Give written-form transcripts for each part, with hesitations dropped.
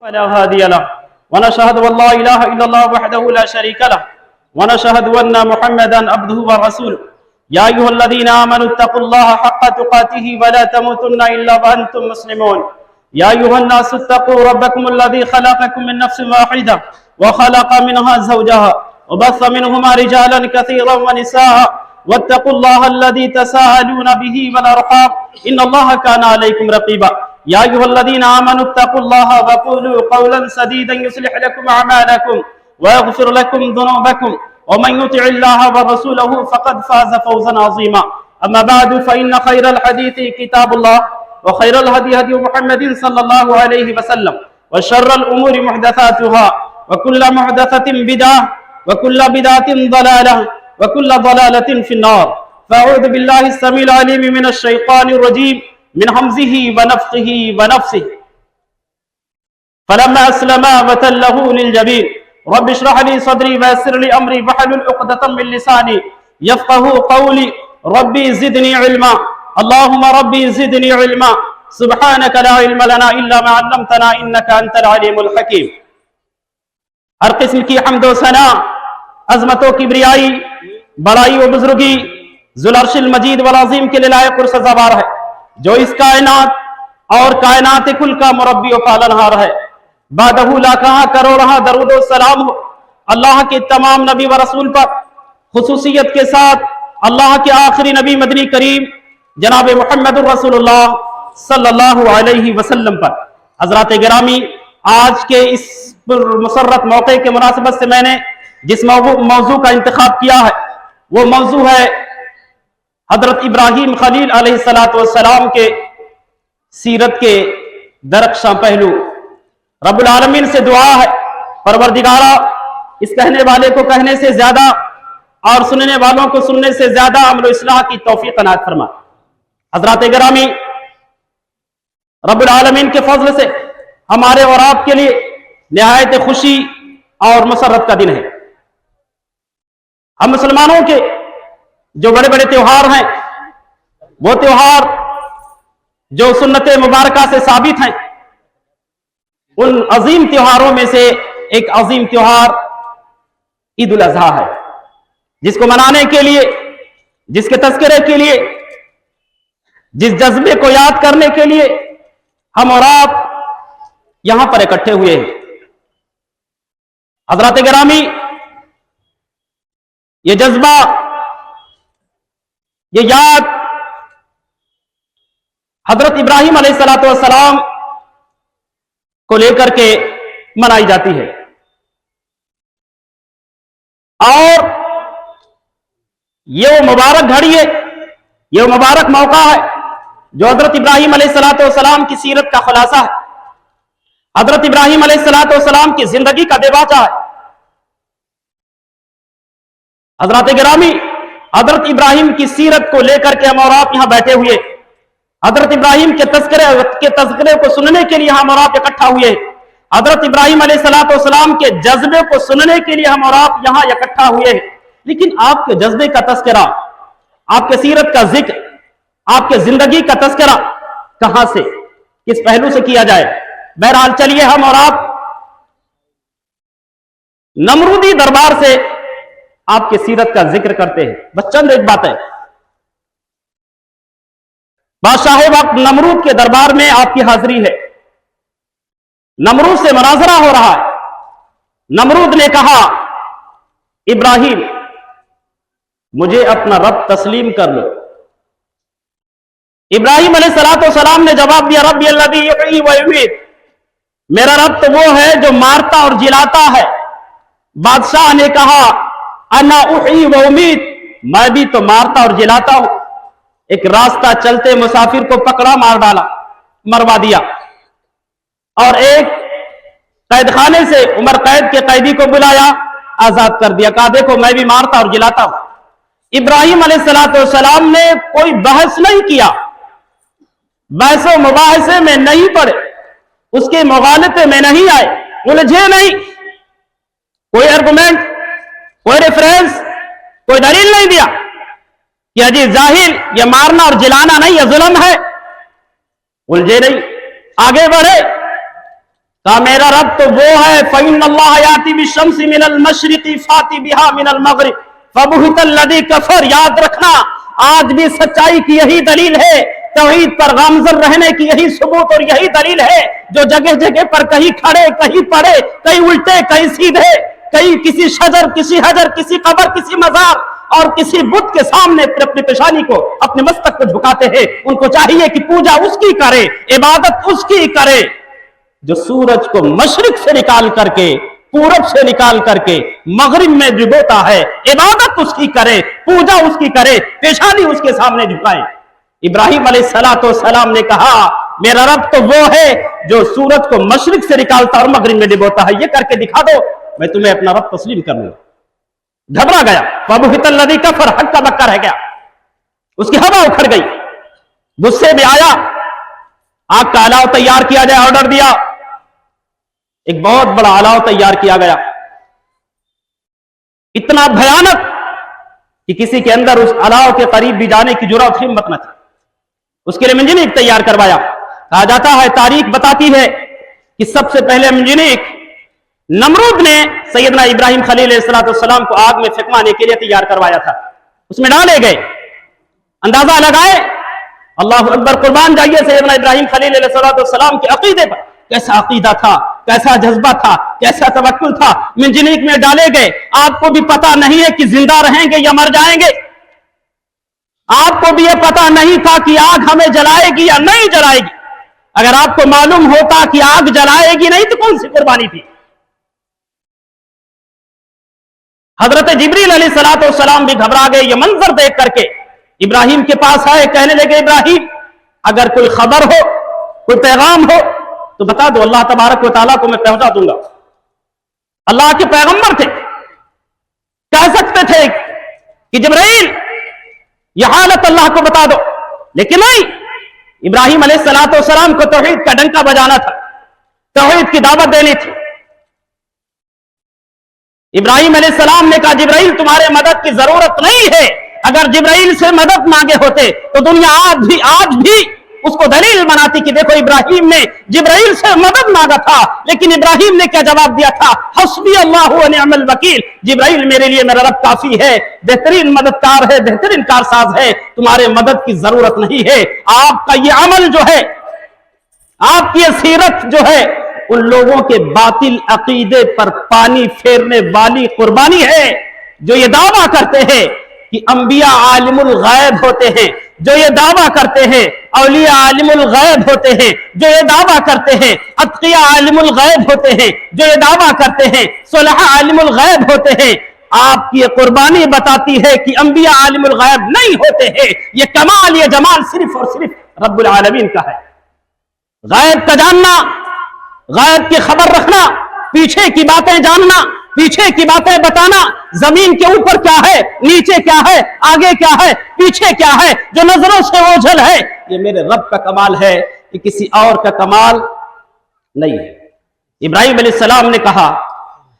فلا هادي له ونشهد أن لا إله إلا الله وحده لا شريك له ونشهد أن محمدا عبده ورسوله يا أيها الذين آمنوا اتقوا الله حق تقاته ولا تموتن إلا وأنتم مسلمون يا أيها الناس اتقوا ربكم الذي خلقكم من نفس واحدة وخلق منها زوجها وبث منهما رجالا كثيرا ونساء واتقوا الله الذي تساءلون به والأرحام إن الله كان عليكم رقيبا يا أيها الذين آمنوا اتقوا الله وقولوا قولا سديدا يصلح لكم أعمالكم ويغفر لكم ذنوبكم ومن يطع الله ورسوله فقد فاز فوزا عظيما أما بعد فإن خير الحديث كتاب الله وخير الهدي هدي محمد صلى الله عليه وسلم وشر الأمور محدثاتها وكل محدثة بدعة وكل بدعة ضلالة وكل ضلالة في النار فأعوذ بالله السميع العليم من الشيطان الرجيم من همزه ونفخه ونفسه فلما أسلما وتله للجبين رب اشرح لي صدري ويسر لي أمري واحلل عقدة من لساني يفقه قولي ربي زدني علما اللهم ربي زدني علما سبحانك لا علم لنا إلا ما علمتنا إنك أنت العليم الحكيم. ہر قسم کی حمد و ثنا عظمت و کبریائی بڑائی و بزرگی ذوالعرش المجید والعظیم کے لیے لائق اور سزاوار ہے جو اس کائنات اور کائنات کل کا مربی و پالنہار ہے. بعدہ لا کہاں کروڑہ درود و سلام ہو اللہ کے تمام نبی و رسول پر، خصوصیت کے ساتھ اللہ کے آخری نبی مدنی کریم جناب محمد رسول اللہ صلی اللہ علیہ وسلم پر. حضرات گرامی، آج کے اس مسرت موقع کے مناسبت سے میں نے جس موضوع کا انتخاب کیا ہے وہ موضوع ہے حضرت ابراہیم خلیل علیہ السلام کے سیرت کے درخشاں پہلو. رب العالمین سے دعا ہے پروردگارا اس کہنے والے کو کہنے سے زیادہ اور سننے والوں کو سننے سے زیادہ عمل و اصلاح کی توفیق عنایت فرما. حضرات گرامی، رب العالمین کے فضل سے ہمارے اور آپ کے لیے نہایت خوشی اور مسرت کا دن ہے. ہم مسلمانوں کے جو بڑے بڑے تیوہار ہیں وہ تیوہار جو سنت مبارکہ سے ثابت ہیں، ان عظیم تیوہاروں میں سے ایک عظیم تیوہار عید الاضحیٰ ہے، جس کو منانے کے لیے، جس کے تذکرے کے لیے، جس جذبے کو یاد کرنے کے لیے ہم اور آپ یہاں پر اکٹھے ہوئے ہیں. حضرات گرامی، یہ جذبہ، یہ یاد حضرت ابراہیم علیہ السلام کو لے کر کے منائی جاتی ہے، اور یہ وہ مبارک گھڑی ہے، یہ وہ مبارک موقع ہے جو حضرت ابراہیم علیہ السلام کی سیرت کا خلاصہ ہے، حضرت ابراہیم علیہ السلام کی زندگی کا دیباچہ ہے. حضرات گرامی، حضرت ابراہیم کی سیرت کو لے کر کے ہم اور آپ یہاں بیٹھے ہوئے، حضرت ابراہیم کے تذکرے کو سننے کے لیے ہم اور آپ اکٹھا ہوئے، حضرت ابراہیم علیہ السلام کے جذبے کو سننے کے لیے ہم اور آپ یہاں اکٹھا ہوئے ہیں. لیکن آپ کے جذبے کا تذکرہ، آپ کے سیرت کا ذکر، آپ کے زندگی کا تذکرہ کہاں سے، کس پہلو سے کیا جائے؟ بہرحال چلیے ہم اور آپ نمرودی دربار سے آپ کی سیرت کا ذکر کرتے ہیں. بس چند ایک بات ہے. بادشاہ وقت نمرود کے دربار میں آپ کی حاضری ہے. نمرود سے مناظرہ ہو رہا ہے. نمرود نے کہا، ابراہیم مجھے اپنا رب تسلیم کر لو. ابراہیم علیہ السلام نے جواب دیا، ربی الذی یحیی و یمیت، میرا رب تو وہ ہے جو مارتا اور جلاتا ہے. بادشاہ نے کہا، انا احیی و امیت، میں بھی تو مارتا اور جلاتا ہوں. ایک راستہ چلتے مسافر کو پکڑا، مار ڈالا، مروا دیا. اور ایک قید خانے سے عمر قید کے قیدی کو بلایا، آزاد کر دیا، کہا دیکھو میں بھی مارتا اور جلاتا ہوں. ابراہیم علیہ السلام نے کوئی بحث نہیں کیا، بحث و مباحثے میں نہیں پڑے، اس کے مغالطے میں نہیں آئے، الجھے نہیں. کوئی ارگومنٹ، کوئی ریفرنس، کوئی دلیل نہیں دیا کہ جی ظاہر یہ مارنا اور جلانا نہیں، یہ ظلم ہے. الجھے نہیں، آگے بڑھے. کہا میرا رب تو وہ ہے فَإِنَّ اللَّهَ يَأْتِي بِالشَّمْسِ مِنَ الْمَشْرِقِ فَأْتِ بِهَا مِنَ الْمَغْرِبِ فَبُهِتَ الَّذِي كَفَرَ۔ یاد رکھنا آج بھی سچائی کی یہی دلیل ہے، توحید پر گامزن رہنے کی یہی ثبوت اور یہی دلیل ہے، جو جگہ جگہ پر کہیں کھڑے کہیں پڑے کہیں الٹے کہیں سیدھے، کہیں کسی شجر کسی حجر کسی قبر کسی مزار اور کسی بت کے سامنے اپنی پیشانی کو اپنے مستق کو جھکاتے ہیں۔ ان کو چاہیے کہ پوجا اس کی کرے، عبادت اس کی کرے جو سورج کو مشرق سے نکال کر کے پورب سے نکال کر کے مغرب میں ڈبوتا ہے، عبادت اس کی کرے، پوجا اس کی کرے، پیشانی اس کے سامنے جھکائے۔ ابراہیم علیہ السلام نے کہا میرا رب تو وہ ہے جو سورج کو مشرق سے نکالتا اور مغرب میں ڈبوتا ہے، یہ کر کے دکھا دو، میں تمہیں اپنا رب تسلیم کر لوں۔ گھبرا گیا، فَبُهِتَ الَّذِي كَفَرَ، ہکا بکا رہ گیا، اس کی ہوا اکھڑ گئی، غصے میں آیا، آگ کا الاؤ تیار کیا جائے، آرڈر دیا، ایک بہت بڑا الاؤ تیار کیا گیا، اتنا بھیانک کہ کسی کے اندر اس الاؤ کے قریب بھی جانے کی جرأت ہمت نہ تھی۔ اس کے لیے منجنیق تیار کروایا۔ کہا جاتا ہے، تاریخ بتاتی ہے کہ سب سے پہلے منجنیق نمرود نے سیدنا ابراہیم خلیل علیہ السلام کو آگ میں پھینکوانے کے لیے تیار کروایا تھا، اس میں ڈالے گئے، اندازہ لگائے، اللہ اکبر، قربان جائیے سیدنا ابراہیم خلیل علیہ السلام کے عقیدے پر، کیسا عقیدہ تھا، کیسا جذبہ تھا، کیسا توکل تھا۔ منجنیق میں ڈالے گئے، آپ کو بھی پتا نہیں ہے کہ زندہ رہیں گے یا مر جائیں گے، آپ کو بھی یہ پتا نہیں تھا کہ آگ ہمیں جلائے گی یا نہیں جلائے گی۔ اگر آپ کو معلوم ہوتا کہ آگ جلائے گی نہیں تو کون سی قربانی تھی؟ حضرت جبریل علیہ السلام بھی گھبرا گئے یہ منظر دیکھ کر کے، ابراہیم کے پاس آئے، کہنے لگے ابراہیم اگر کوئی خبر ہو کوئی پیغام ہو تو بتا دو، اللہ تبارک و تعالیٰ کو میں پہنچا دوں گا۔ اللہ کے پیغمبر تھے، کہہ سکتے تھے کہ جبرائیل یہ حالت اللہ کو بتا دو، لیکن نہیں، ابراہیم علیہ السلام کو توحید کا ڈنکا بجانا تھا، توحید کی دعوت دینی تھی۔ ابراہیم علیہ السلام نے کہا جبرائیل تمہارے مدد کی ضرورت نہیں ہے، اگر جبرائیل سے مدد مانگے ہوتے تو دنیا آج بھی اس کو دلیل بناتی کہ دیکھو ابراہیم نے جبرائیل سے مدد مانگا تھا، لیکن ابراہیم نے کیا جواب دیا تھا؟ حسبی اللہ و نعم الوکیل، جبرائیل میرے لیے میرا رب کافی ہے، بہترین مددگار ہے، بہترین کارساز ہے، تمہارے مدد کی ضرورت نہیں ہے۔ آپ کا یہ عمل جو ہے، آپ کی یہ سیرت جو ہے، ان لوگوں کے باطل عقیدے پر پانی پھیرنے والی قربانی ہے جو یہ دعویٰ کرتے ہیں کہ انبیاء عالم الغیب ہوتے ہیں، جو یہ دعویٰ کرتے ہیں اولیاء عالم الغیب ہوتے ہیں، جو یہ دعویٰ کرتے ہیں اتقیاء عالم الغیب ہوتے ہیں، جو یہ دعویٰ کرتے ہیں صلحاء عالم الغیب ہوتے ہیں۔ آپ کی یہ قربانی بتاتی ہے کہ انبیاء عالم الغیب نہیں ہوتے ہیں، یہ کمال یہ جمال صرف اور صرف رب العالمین کا ہے۔ غیب کا جاننا، غیب کی خبر رکھنا، پیچھے کی باتیں جاننا، پیچھے کی باتیں بتانا، زمین کے اوپر کیا ہے، نیچے کیا ہے، آگے کیا ہے، پیچھے کیا ہے، جو نظروں سے اوجھل ہے، یہ میرے رب کا کمال ہے، یہ کسی اور کا کمال نہیں ہے۔ ابراہیم علیہ السلام نے کہا،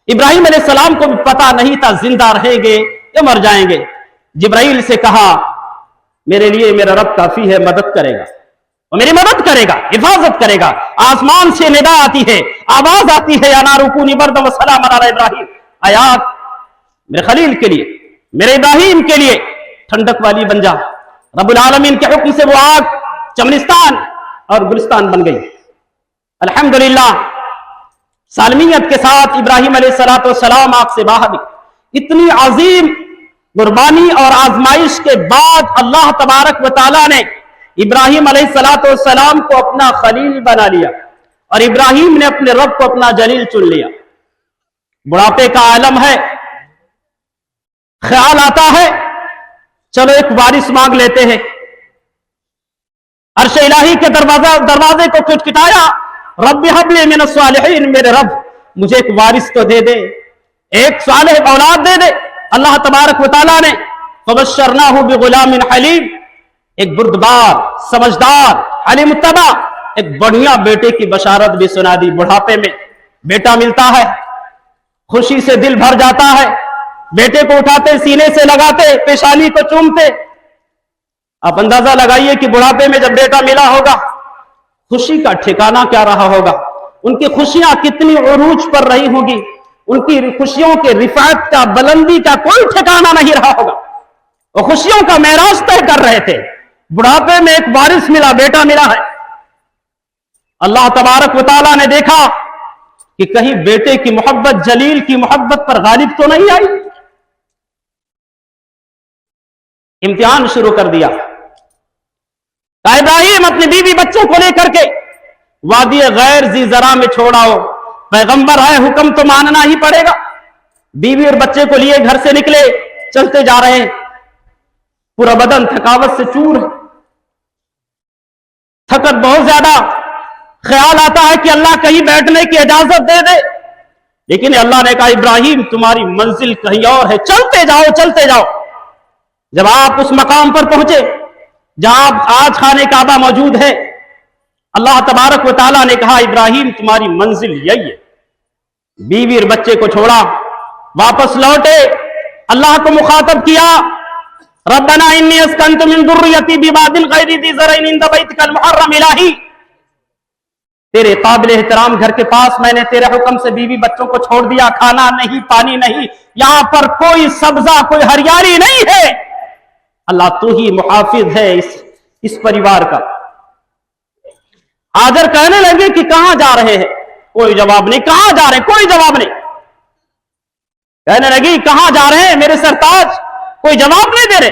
ابراہیم علیہ السلام کو بھی پتا نہیں تھا زندہ رہیں گے یا مر جائیں گے۔ جبرائیل سے کہا میرے لیے میرا رب کافی ہے، مدد کرے گا، وہ میری مدد کرے گا، حفاظت کرے گا۔ آسمان سے ندا آتی ہے، آواز آتی ہے، یا نار کونی بردا وسلاما علی ابراہیم، آیات میرے خلیل کے لیے، میرے ابراہیم کے لیے ٹھنڈک والی بن جا۔ رب العالمین کے حکم سے وہ آگ چمنستان اور گلستان بن گئی۔ الحمدللہ سالمیت کے ساتھ ابراہیم علیہ السلام آگ سے باہر نکلے۔ اتنی عظیم قربانی اور آزمائش کے بعد اللہ تبارک و تعالیٰ نے ابراہیم علیہ السلام کو اپنا خلیل بنا لیا اور ابراہیم نے اپنے رب کو اپنا جلیل چن لیا۔ بڑھاپے کا عالم ہے، خیال آتا ہے چلو ایک وارث مانگ لیتے ہیں، عرش الہی کے دروازے کو کھٹکھٹایا، رب ہب لی من الصالحین، میرے رب مجھے ایک وارث تو دے دے، ایک صالح اولاد دے دے۔ اللہ تبارک و تعالیٰ نے فبشرناہ بغلام حلیم، ایک بردبار، سمجھدار، حلیم الطبع، ایک بڑھیا بیٹے کی بشارت بھی سنا دی۔ بڑھاپے میں بیٹا ملتا ہے، خوشی سے دل بھر جاتا ہے، بیٹے کو اٹھاتے، سینے سے لگاتے، پیشانی کو چومتے۔ آپ اندازہ لگائیے کہ بڑھاپے میں جب بیٹا ملا ہوگا خوشی کا ٹھکانہ کیا رہا ہوگا۔ ان کی خوشیاں کتنی عروج پر رہی ہوگی، ان کی خوشیوں کے رفعت کا، بلندی کا کوئی ٹھکانہ نہیں رہا ہوگا. وہ خوشیوں کا معراج طے کر رہے تھے. بڑھاپے میں ایک وارث ملا، بیٹا ملا ہے. اللہ تبارک و تعالیٰ نے دیکھا کہ کہیں بیٹے کی محبت جلیل کی محبت پر غالب تو نہیں آئی. امتحان شروع کر دیا. ابراہیم اپنی بیوی بچوں کو لے کر کے وادی غیر ذی زرع میں چھوڑاؤ، پیغمبر ہے، حکم تو ماننا ہی پڑے گا. بیوی اور بچے کو لیے گھر سے نکلے، چلتے جا رہے ہیں. پورا بدن تھکاوٹ سے چور ہے، تھکت بہت زیادہ. خیال آتا ہے کہ اللہ کہیں بیٹھنے کی اجازت دے دے، لیکن اللہ نے کہا ابراہیم تمہاری منزل کہیں اور ہے، چلتے جاؤ چلتے جاؤ. جب آپ اس مقام پر پہنچے جہاں آج خانہ کعبہ موجود ہے، اللہ تبارک و تعالیٰ نے کہا ابراہیم تمہاری منزل یہی ہے. بیوی اور بچے کو چھوڑا، واپس لوٹے، اللہ کو مخاطب کیا، ربنا انی اسکنت من ذریتی بواد غیر ذی زرع عند بیتک المحرم الہی، تیرے قابل احترام گھر کے پاس میں نے تیرے حکم سے بیوی بچوں کو چھوڑ دیا. کھانا نہیں، پانی نہیں، یہاں پر کوئی سبزہ، کوئی ہریالی نہیں ہے. اللہ تو ہی محافظ ہے اس پریوار کا. ہاجر کہنے لگے کہ کہاں جا رہے ہیں؟ کوئی جواب نہیں. کہاں جا رہے ہیں؟ کوئی جواب نہیں. کہنے لگی کہاں جا رہے ہیں میرے سرتاج؟ کوئی جواب نہیں دے رہے.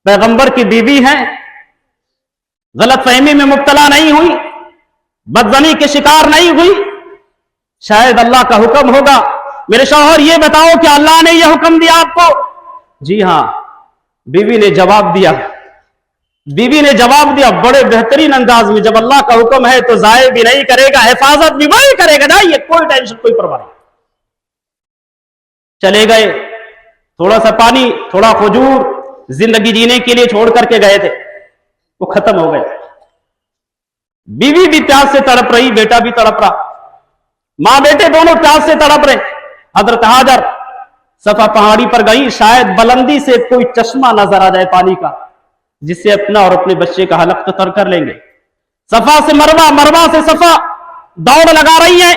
پیغمبر کی بیوی ہیں، غلط فہمی میں مبتلا نہیں ہوئی، بدزنی کے شکار نہیں ہوئی. شاید اللہ کا حکم ہوگا. میرے شوہر یہ بتاؤ کہ اللہ نے یہ حکم دیا آپ کو؟ جی ہاں. بیوی نے جواب دیا. بیوی نے جواب دیا بڑے بہترین انداز میں، جب اللہ کا حکم ہے تو ضائع بھی نہیں کرے گا، حفاظت بھی وہی کرے گا. جائیے، کوئی ٹینشن، کوئی پرواہ نہیں. چلے گئے. تھوڑا سا پانی، تھوڑا کھجور زندگی جینے کے لیے چھوڑ کر کے گئے تھے، وہ ختم ہو گئے. بیوی بھی پیاس سے تڑپ رہی، بیٹا بھی تڑپ رہا. ماں بیٹے دونوں پیاس سے تڑپ رہے. حضرت ہاجر صفا پہاڑی پر گئی. شاید بلندی سے کوئی چشمہ نظر آ جائے پانی کا، جس سے اپنا اور اپنے بچے کا حلق تر کر لیں گے. صفا سے مروہ، مروہ سے صفا، دوڑ لگا رہی ہیں.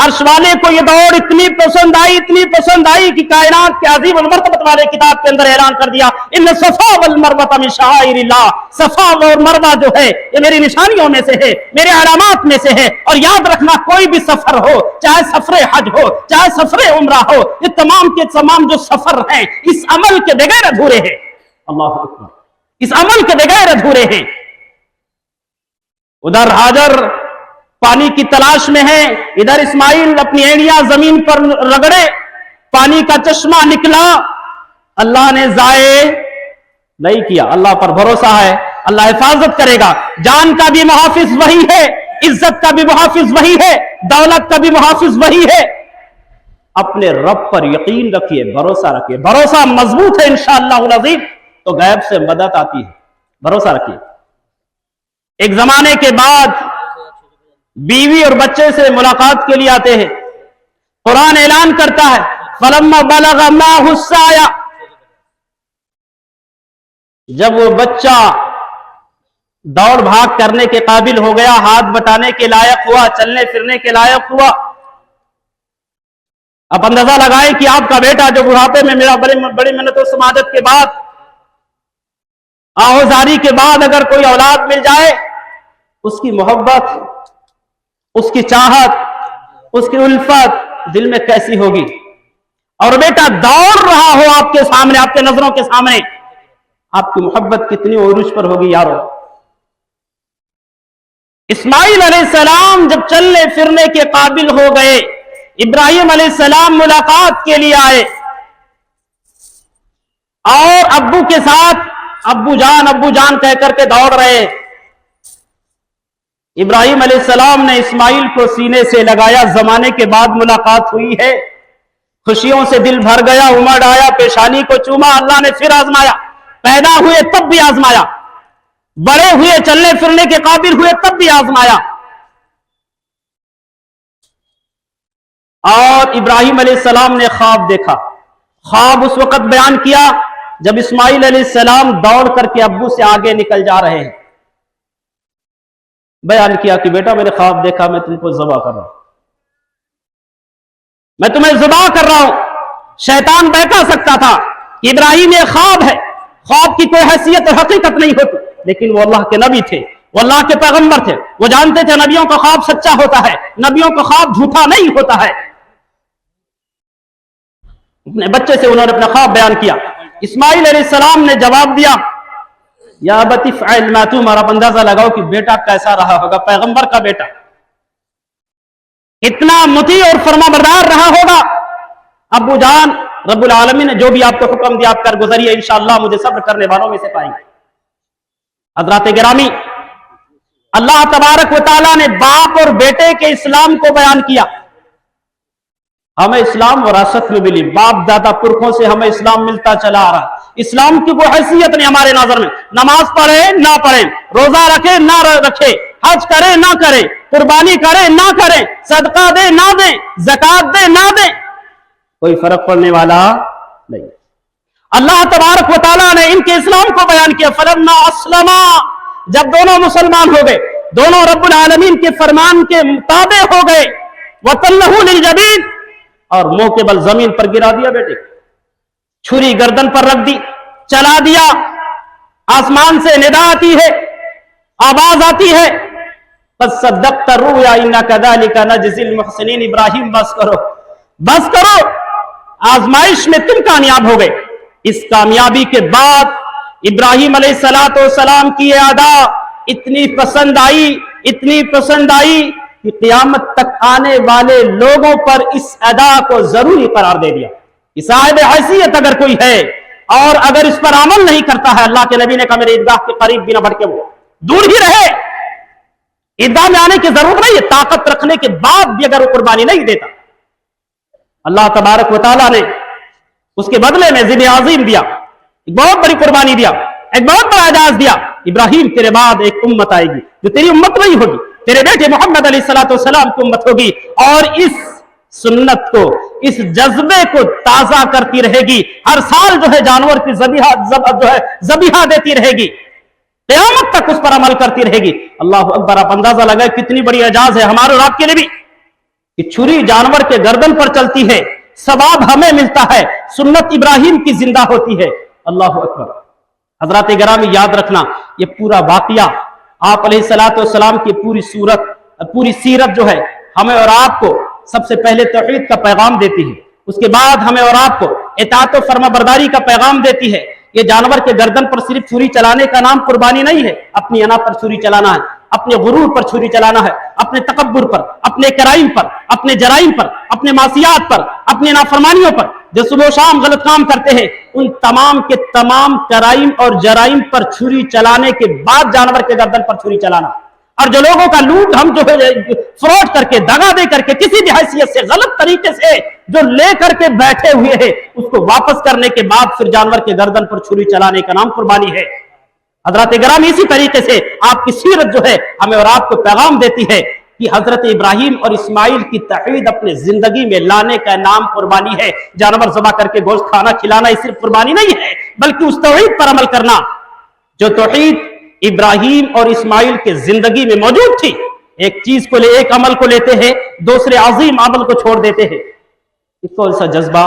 عرش والے کو یہ دوڑ اتنی پسند آئی، اتنی پسند آئی کہ کائنات کے عظیم المرتبت والے کتاب کے اندر اعلان کر دیا ان صفا والمروہ من شعائر اللہ. صفا اور مروہ جو ہے یہ میری نشانیوں میں سے ہے، میرے علامات میں سے ہے. اور یاد رکھنا کوئی بھی سفر ہو، چاہے سفر حج ہو، چاہے سفر عمرہ ہو، یہ تمام کے تمام جو سفر ہیں اس عمل کے بغیر ادھورے ہیں. اللہ اکبر. اس عمل کے بغیر ادھورے ہیں. ادھر ہاجر پانی کی تلاش میں ہے، ادھر اسماعیل اپنی اینڑیاں زمین پر رگڑے، پانی کا چشمہ نکلا. اللہ نے ضائع نہیں کیا. اللہ پر بھروسہ ہے، اللہ حفاظت کرے گا. جان کا بھی محافظ وہی ہے، عزت کا بھی محافظ وہی ہے، دولت کا بھی محافظ وہی ہے. اپنے رب پر یقین رکھیے، بھروسہ رکھیے. بھروسہ مضبوط ہے انشاءاللہ العظیم تو غیب سے مدد آتی ہے. بھروسہ رکھیے. ایک زمانے کے بعد بیوی اور بچے سے ملاقات کے لیے آتے ہیں. قرآن اعلان کرتا ہے فَلَمَّا بَلَغَ مَعَهُ السَّعْيَ، جب وہ بچہ دوڑ بھاگ کرنے کے قابل ہو گیا، ہاتھ بٹانے کے لائق ہوا، چلنے پھرنے کے لائق ہوا. اب اندازہ لگائیں کہ آپ کا بیٹا جو بڑھاپے میں میرا بڑی محنت و سماجت کے بعد، آہوزاری کے بعد اگر کوئی اولاد مل جائے، اس کی محبت، اس کی چاہت، اس کی الفت دل میں کیسی ہوگی. اور بیٹا دوڑ رہا ہو آپ کے سامنے، آپ کے نظروں کے سامنے، آپ کی محبت کتنی عروج پر ہوگی یارو. اسماعیل علیہ السلام جب چلنے پھرنے کے قابل ہو گئے، ابراہیم علیہ السلام ملاقات کے لیے آئے اور ابو کے ساتھ ابو جان کہہ کر کے دوڑ رہے. ابراہیم علیہ السلام نے اسماعیل کو سینے سے لگایا. زمانے کے بعد ملاقات ہوئی ہے، خوشیوں سے دل بھر گیا، امڑ آیا، پیشانی کو چوما. اللہ نے پھر آزمایا. پیدا ہوئے تب بھی آزمایا، بڑے ہوئے چلنے پھرنے کے قابل ہوئے تب بھی آزمایا. اور ابراہیم علیہ السلام نے خواب دیکھا. خواب اس وقت بیان کیا جب اسماعیل علیہ السلام دوڑ کر کے ابو سے آگے نکل جا رہے ہیں. بیان کیا کہ بیٹا میں نے خواب دیکھا میں تم کو ذبح کر رہا ہوں، میں تمہیں ذبح کر رہا ہوں۔ شیطان بہکا سکتا تھا کہ ابراہیم یہ خواب ہے، خواب کی کوئی حیثیت اور حقیقت نہیں ہوتی، لیکن وہ اللہ کے نبی تھے، وہ اللہ کے پیغمبر تھے، وہ جانتے تھے نبیوں کا خواب سچا ہوتا ہے، نبیوں کا خواب جھوٹا نہیں ہوتا ہے۔ اپنے بچے سے انہوں نے اپنا خواب بیان کیا۔ اسماعیل علیہ السلام نے جواب دیا، یا ابت افعل ما تؤمر، آپ اندازہ لگاؤ کہ بیٹا کیسا رہا ہوگا، پیغمبر کا بیٹا اتنا مطیع اور فرما بردار رہا ہوگا۔ ابو جان رب العالمین نے جو بھی آپ کو حکم دیا آپ کر گزریے، انشاءاللہ مجھے صبر کرنے والوں میں سے پائیں گے۔ حضرات گرامی، اللہ تبارک و تعالیٰ نے باپ اور بیٹے کے اسلام کو بیان کیا۔ ہمیں اسلام وراثت میں ملی، باپ دادا پرکھوں سے ہمیں اسلام ملتا چلا آ رہا۔ اسلام کی کوئی حیثیت نہیں ہمارے نظر میں، نماز پڑھے نہ پڑھے، روزہ رکھے نہ رکھے، حج کرے نہ کرے، قربانی کرے نہ کرے، صدقہ دے نہ دے، زکوٰۃ دے نہ دے، کوئی فرق پڑنے والا نہیں۔ اللہ تبارک و تعالیٰ نے ان کے اسلام کو بیان کیا۔ فلما اسلما، جب دونوں مسلمان ہو گئے، دونوں رب العالمین کے فرمان کے تابع ہو گئے، وَتَلَّهُ لِلْجَبِينِ، اور منہ کے بل زمین پر گرا دیا بیٹے، چھری گردن پر رکھ دی، چلا دیا۔ آسمان سے ندا آتی ہے، آواز آتی ہے، قَدْ صَدَّقْتَ الرُّؤْيَا إِنَّا كَذَلِكَ نَجْزِي الْمُحْسِنِينَ، ابراہیم بس کرو، بس کرو، آزمائش میں تم کامیاب ہو گئے۔ اس کامیابی کے بعد ابراہیم علیہ السلام کی یہ ادا اتنی پسند آئی، اتنی پسند آئی کہ قیامت تک آنے والے لوگوں پر اس ادا کو ضروری قرار دے دیا کہ صاحب حیثیت اگر کوئی ہے اور اگر اس پر عمل نہیں کرتا ہے، اللہ کے نبی نے کہا میرے عیدگاہ کے قریب بھی نہ بڑھ کے وہ دور ہی رہے، عیدگاہ میں آنے کی ضرورت نہیں ہے، طاقت رکھنے کے بعد بھی اگر وہ قربانی نہیں دیتا، اللہ تبارک و تعالیٰ نے اس کے بدلے میں ذبح عظیم دیا، ایک بہت بڑی قربانی دیا، ایک بہت بڑا اعزاز دیا۔ ابراہیم تیرے بعد ایک امت آئے گی جو تیری امت نہیں ہوگی، تیرے بیٹے محمد علیہ السلام کی امت ہوگی، اور اس سنت کو، اس جذبے کو تازہ کرتی رہے گی، ہر سال جو ہے جانور کی ذبیحہ دیتی رہے گی، قیامت تک اس پر عمل کرتی رہے گی۔ اللہ اکبر، آپ اندازہ لگائے کتنی بڑی اعزاز ہے ہمارے اور آپ کے لیے بھی کہ چھری جانور کے گردن پر چلتی ہے، ثواب ہمیں ملتا ہے، سنت ابراہیم کی زندہ ہوتی ہے۔ اللہ اکبر۔ حضرات گرامی، یاد رکھنا یہ پورا واقعہ آپ علیہ السلام کی پوری سیرت جو ہے ہمیں اور آپ کو سب سے پہلے توحید کا پیغام دیتی ہے، اس کے بعد ہمیں اور آپ کو اطاعت و فرما برداری کا پیغام دیتی ہے۔ یہ جانور کے گردن پر صرف چھری چلانے کا نام قربانی نہیں ہے، اپنی انا پر چھری چلانا ہے، اپنے غرور پر چھری چلانا ہے، اپنے تکبر پر، اپنے کرائم پر، اپنے جرائم پر، اپنے معصیات پر، اپنے نافرمانیوں پر، جو صبح و شام غلط کام کرتے ہیں، ان تمام کے تمام کرائم اور جرائم پر چھری چلانے کے بعد جانور کے گردن پر چھری چلانا۔ اور جو لوگوں کا لوٹ ہم جو ہے فراڈ کر کے، دغا دے کر کے، کسی بھی حیثیت سے غلط طریقے سے جو لے کر کے بیٹھے ہوئے ہیں، اس کو واپس کرنے کے بعد پھر جانور کے گردن پر چھری چلانے کا نام قربانی ہے۔ حضرات گرامی، اسی طریقے سے آپ کی سیرت جو ہے ہمیں اور آپ کو پیغام دیتی ہے کہ حضرت ابراہیم اور اسماعیل کی توحید اپنے زندگی میں لانے کا نام قربانی ہے۔ جانور ذبح کر کے گوشت کھانا کھلانا یہ صرف قربانی نہیں ہے، بلکہ اس توحید پر عمل کرنا جو توحید ابراہیم اور اسماعیل کے زندگی میں موجود تھی۔ ایک چیز کو ایک عمل کو لیتے ہیں، دوسرے عظیم عمل کو چھوڑ دیتے ہیں۔ ایک کون سا جذبہ،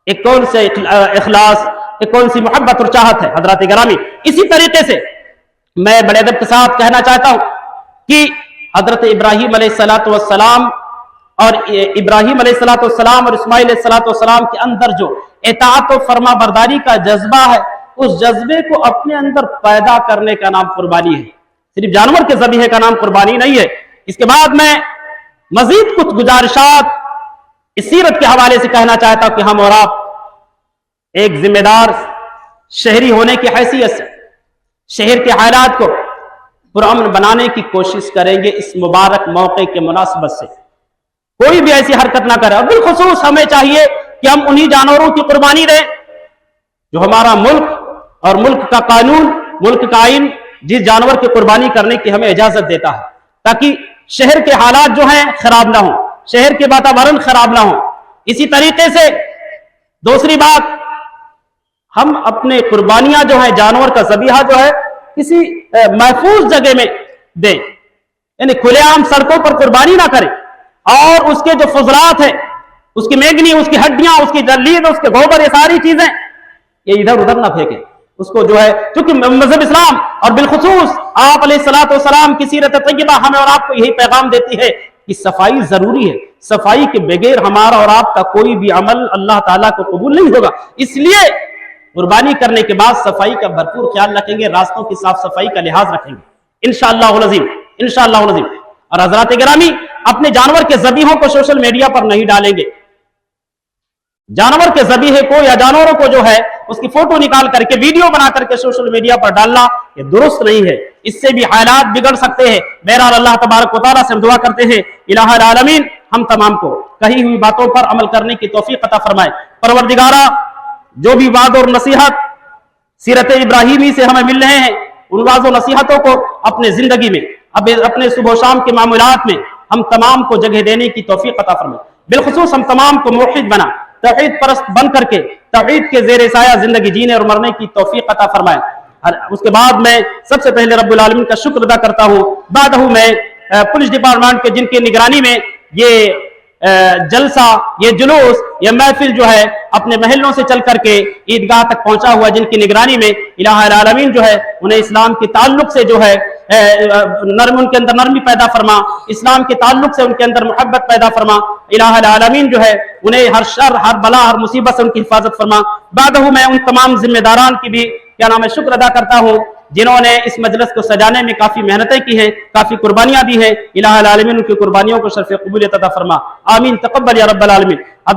ایک کون سے اخلاص، ایک کون سی محبت اور چاہت ہے۔ حضرات گرامی، اسی طریقے سے میں بڑے ادب کے ساتھ کہنا چاہتا ہوں کہ حضرت ابراہیم علیہ السلام اور اسماعیل علیہ السلام کے اندر جو اطاعت و فرما برداری کا جذبہ ہے، اس جذبے کو اپنے اندر پیدا کرنے کا نام قربانی ہے، صرف جانور کے ذبیحے کا نام قربانی نہیں ہے۔ اس کے بعد میں مزید کچھ گزارشات اس سیرت کے حوالے سے کہنا چاہتا ہوں کہ ہم اور آپ ایک ذمہ دار شہری ہونے کی حیثیت سے شہر کے حالات کو پرامن بنانے کی کوشش کریں گے۔ اس مبارک موقع کے مناسبت سے کوئی بھی ایسی حرکت نہ کرے، اور بالخصوص ہمیں چاہیے کہ ہم انہی جانوروں کی قربانی دیں جو ہمارا ملک اور ملک کا قانون، ملک کا آئین جس جانور کی قربانی کرنے کی ہمیں اجازت دیتا ہے، تاکہ شہر کے حالات جو ہیں خراب نہ ہوں، شہر کے واتاورن خراب نہ ہوں۔ اسی طریقے سے دوسری بات، ہم اپنے قربانیاں جو ہیں، جانور کا ذبیحہ جو ہے، کسی محفوظ جگہ میں دیں، یعنی کھلے عام سڑکوں پر قربانی نہ کرے اور اس کے جو فضلات ہیں، اس کی میگنی، اس کی ہڈیاں، اس کی جلید، اس کے گوبر، یہ ساری چیزیں یہ ادھر ادھر نہ پھینکیں. اس کو جو ہے، چونکہ مذہب اسلام اور بالخصوص آپ علیہ الصلوۃ والسلام کی سیرت طیبہ ہمیں اور آپ کو یہی پیغام دیتی ہے کہ صفائی ضروری ہے. صفائی کے بغیر ہمارا اور آپ کا کوئی بھی عمل اللہ تعالیٰ کو قبول نہیں ہوگا. اس لیے قربانی کرنے کے بعد صفائی کا بھرپور خیال رکھیں گے، راستوں کی صاف صفائی کا لحاظ رکھیں گے انشاءاللہ العظیم، انشاءاللہ العظیم. اور حضرات گرامی، اپنے جانور کے ذبیحوں کو سوشل میڈیا پر نہیں ڈالیں گے. جانور کے ذبیحے کو یا جانوروں کو جو ہے اس کی فوٹو نکال کر کے، ویڈیو بنا کر کے سوشل میڈیا پر ڈالنا یہ درست نہیں ہے. اس سے بھی حالات بگڑ سکتے ہیں. بہرحال اللہ تبارک و تعالیٰ سے ہم دعا کرتے ہیں الہ العالمین ہم تمام کو کہی ہوئی باتوں پر عمل کرنے کی توفیق عطا فرمائے. پروردگارہ، جو بھی وعظ اور نصیحت سیرت ابراہیمی سے ہمیں مل رہے ہیں، ان وعظ و نصیحتوں کو اپنے زندگی میں، اپنے صبح و شام کے معاملات میں ہم تمام کو جگہ دینے کی توفیق عطا فرمائے. بالخصوص ہم تمام کو موحد بنا، توحید پرست بن کر کے توحید کے زیر سایہ زندگی جینے اور مرنے کی توفیق عطا فرمائے. اس کے بعد میں سب سے پہلے رب العالمین کا شکر ادا کرتا ہوں. بعد میں پولیس ڈپارٹمنٹ کے جن کی نگرانی میں یہ جلسہ، یہ جلوس، یہ محفل جو ہے اپنے محلوں سے چل کر کے عیدگاہ تک پہنچا ہوا، جن کی نگرانی میں الہ العالمین جو ہے انہیں اسلام کے تعلق سے جو ہے ان کے اندر نرمی پیدا فرما، اسلام کے تعلق سے ان کے اندر محبت پیدا فرما. الہ العالمین جو ہے انہیں ہر شر، ہر بلا، ہر مصیبت سے ان کی حفاظت فرما. بعد میں ان تمام ذمہ داران کی بھی کیا نام ہے شکر ادا کرتا ہوں جنہوں نے اس مجلس کو سجانے میں کافی محنتیں کی ہیں، کافی قربانیاں دی ہیں. الہ العالمین ان کی قربانیوں کو شرف قبولیت عطا فرما. آمین. تقبل یا رب العالمین.